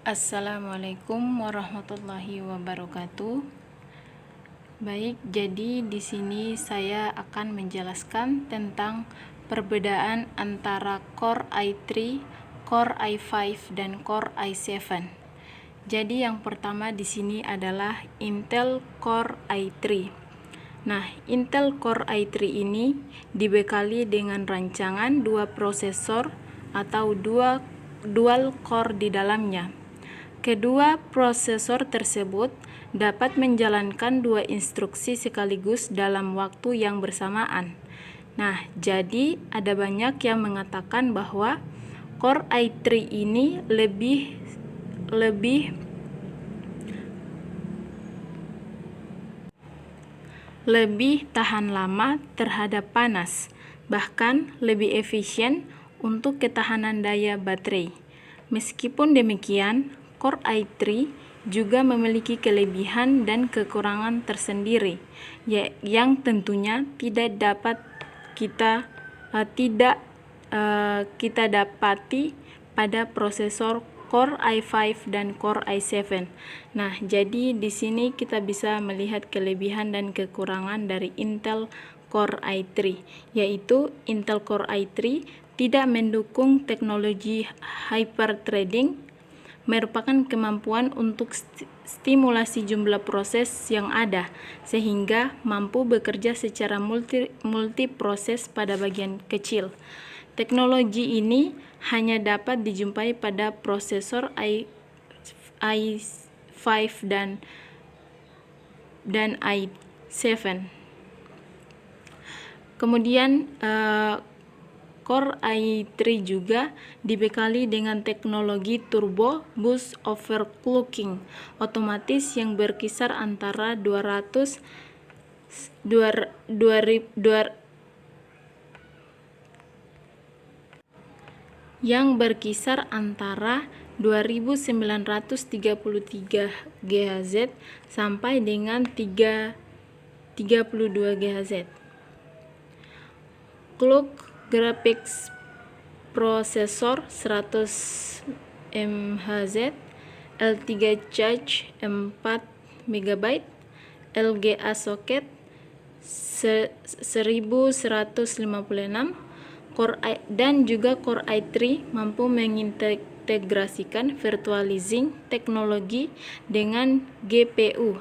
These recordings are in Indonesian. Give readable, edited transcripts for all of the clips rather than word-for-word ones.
Assalamualaikum warahmatullahi wabarakatuh. Baik, jadi di sini saya akan menjelaskan tentang perbedaan antara Core i3, Core i5 dan Core i7. Jadi yang pertama di sini adalah Intel Core i3. Nah, Intel Core i3 ini dibekali dengan rancangan dua prosesor atau dual core di dalamnya. Kedua prosesor tersebut dapat menjalankan dua instruksi sekaligus dalam waktu yang bersamaan. Nah, jadi ada banyak yang mengatakan bahwa Core i3 ini lebih tahan lama terhadap panas, bahkan lebih efisien untuk ketahanan daya baterai. Meskipun demikian, Core i3 juga memiliki kelebihan dan kekurangan tersendiri yang tentunya tidak dapat kita dapati pada prosesor Core i5 dan Core i7. Nah, jadi di sini kita bisa melihat kelebihan dan kekurangan dari Intel Core i3, yaitu Intel Core i3 tidak mendukung teknologi hyperthreading, merupakan kemampuan untuk stimulasi jumlah proses yang ada, sehingga mampu bekerja secara multiproses pada bagian kecil. Teknologi ini hanya dapat dijumpai pada prosesor i5 dan i7. Kemudian Core i3 juga dibekali dengan teknologi turbo boost overclocking otomatis yang berkisar antara 2900 2933 GHz sampai dengan 32 GHz. Clock graphics processor 100 MHz, L3 charge 4 MB, LGA socket 1156, dan juga Core i3 mampu mengintegrasikan virtualizing teknologi dengan GPU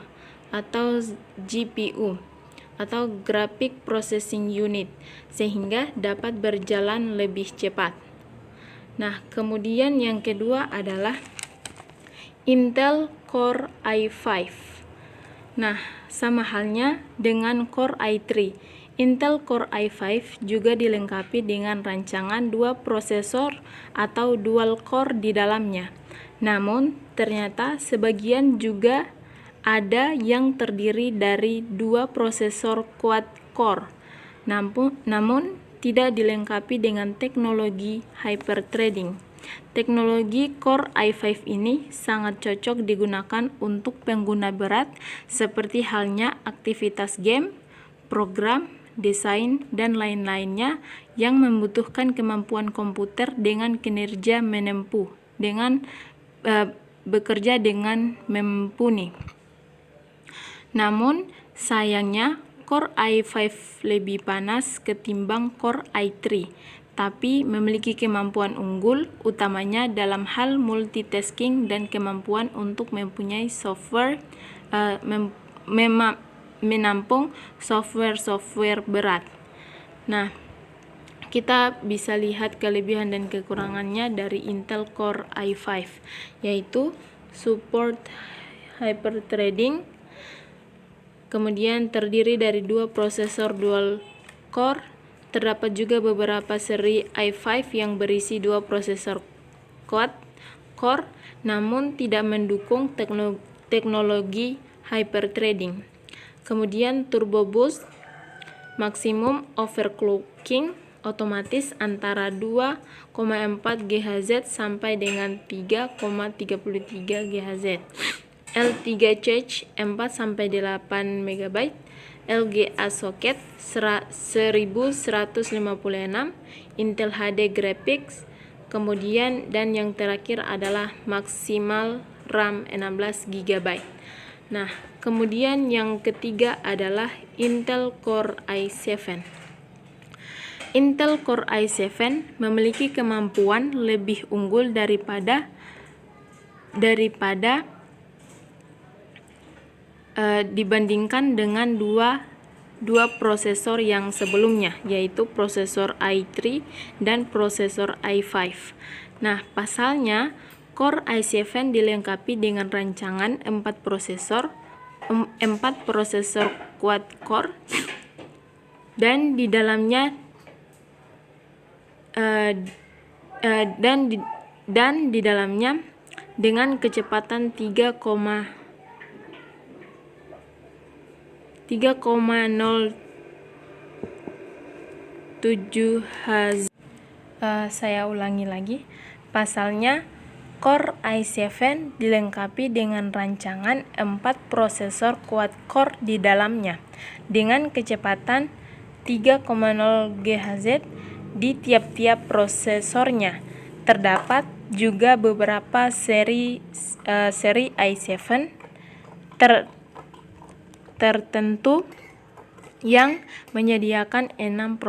atau GPU atau Graphic Processing Unit, sehingga dapat berjalan lebih cepat. Nah, kemudian yang kedua adalah Intel Core i5. Nah, sama halnya dengan Core i3, Intel Core i5 juga dilengkapi dengan rancangan dua prosesor atau dual core di dalamnya. Namun, ternyata sebagian juga ada yang terdiri dari dua prosesor quad core, namun tidak dilengkapi dengan teknologi hyperthreading. Teknologi Core i5 ini sangat cocok digunakan untuk pengguna berat seperti halnya aktivitas game, program, desain, dan lain-lainnya yang membutuhkan kemampuan komputer dengan kinerja bekerja dengan mumpuni. Namun, sayangnya Core i5 lebih panas ketimbang Core i3, tapi memiliki kemampuan unggul, utamanya dalam hal multitasking dan kemampuan untuk mempunyai software menampung software berat. Nah, kita bisa lihat kelebihan dan kekurangannya dari Intel Core i5, yaitu support hyperthreading, kemudian terdiri dari dua prosesor dual core. Terdapat juga beberapa seri i5 yang berisi dua prosesor quad core, namun tidak mendukung teknologi hyperthreading. Kemudian turbo boost, maksimum overclocking otomatis antara 2,4 GHz sampai dengan 3,33 GHz. L3 charge 4-8 MB, LGA socket 1156, Intel HD graphics, Kemudian dan yang terakhir adalah maksimal RAM 16 GB. Nah, kemudian yang ketiga adalah Intel Core i7. Intel Core i7 memiliki kemampuan lebih unggul daripada dibandingkan dengan dua prosesor yang sebelumnya, yaitu prosesor i3 dan prosesor i5. Nah, pasalnya Core i7 dilengkapi dengan rancangan 4 prosesor quad core dan di dalamnya dengan kecepatan 3,07 Hz. Saya ulangi lagi. Pasalnya, Core i7 dilengkapi dengan rancangan 4 prosesor quad core di dalamnya dengan kecepatan 3,0 GHz di tiap-tiap prosesornya. Terdapat juga beberapa seri i7 tertentu yang menyediakan 6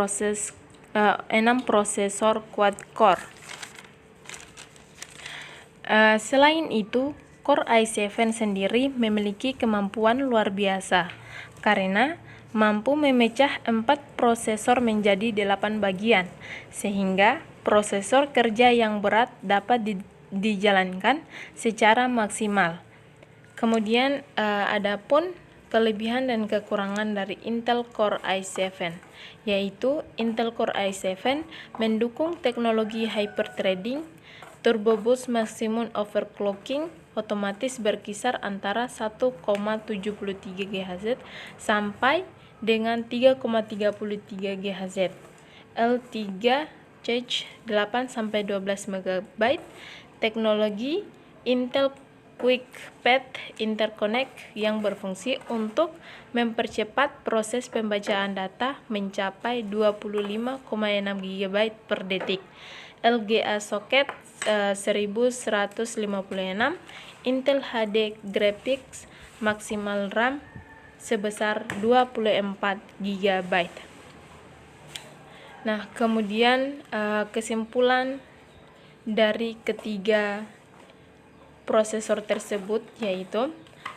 prosesor quad core. Selain itu, Core i7 sendiri memiliki kemampuan luar biasa karena mampu memecah 4 prosesor menjadi 8 bagian, sehingga prosesor kerja yang berat dapat dijalankan secara maksimal. Kemudian adapun kelebihan dan kekurangan dari Intel Core i7, yaitu Intel Core i7 mendukung teknologi hyperthreading, turbo boost maximum overclocking otomatis berkisar antara 1,73 GHz sampai dengan 3,33 GHz, L3 Cache 8-12 MB, teknologi Intel Quick Path Interconnect yang berfungsi untuk mempercepat proses pembacaan data mencapai 25,6 GB per detik, LGA socket 1156, Intel HD Graphics maksimal RAM sebesar 24 GB. Nah, kemudian kesimpulan dari ketiga prosesor tersebut yaitu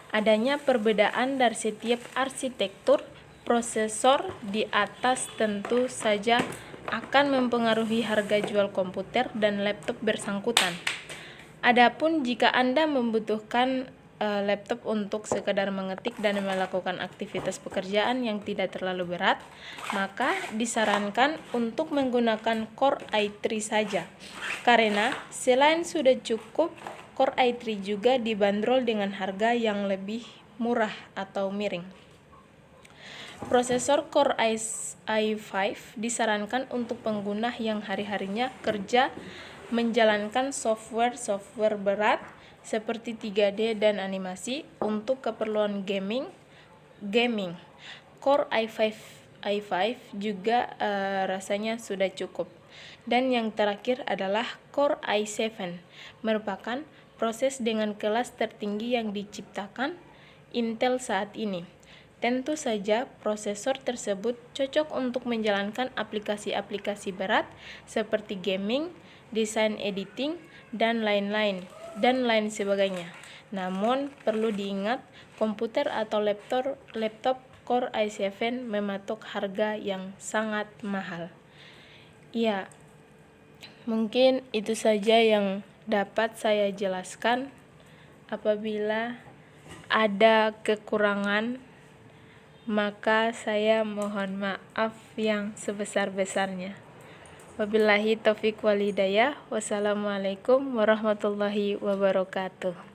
adanya perbedaan dari setiap arsitektur prosesor di atas tentu saja akan mempengaruhi harga jual komputer dan laptop bersangkutan. Adapun jika Anda membutuhkan laptop untuk sekadar mengetik dan melakukan aktivitas pekerjaan yang tidak terlalu berat, maka disarankan untuk menggunakan Core i3 saja. Karena selain sudah cukup, Core i3 juga dibanderol dengan harga yang lebih murah atau miring. Prosesor Core i5 disarankan untuk pengguna yang hari-harinya kerja menjalankan software berat seperti 3D dan animasi untuk keperluan gaming. Core i5 juga rasanya sudah cukup. Dan yang terakhir adalah Core i7, merupakan proses dengan kelas tertinggi yang diciptakan Intel saat ini. Tentu saja prosesor tersebut cocok untuk menjalankan aplikasi-aplikasi berat seperti gaming, desain editing, dan lain sebagainya. Namun perlu diingat, komputer atau laptop Core i7 mematok harga yang sangat mahal. Ya, mungkin itu saja yang dapat saya jelaskan. Apabila ada kekurangan, maka saya mohon maaf yang sebesar-besarnya. Wabillahi taufiq wal hidayah. Wassalamualaikum warahmatullahi wabarakatuh.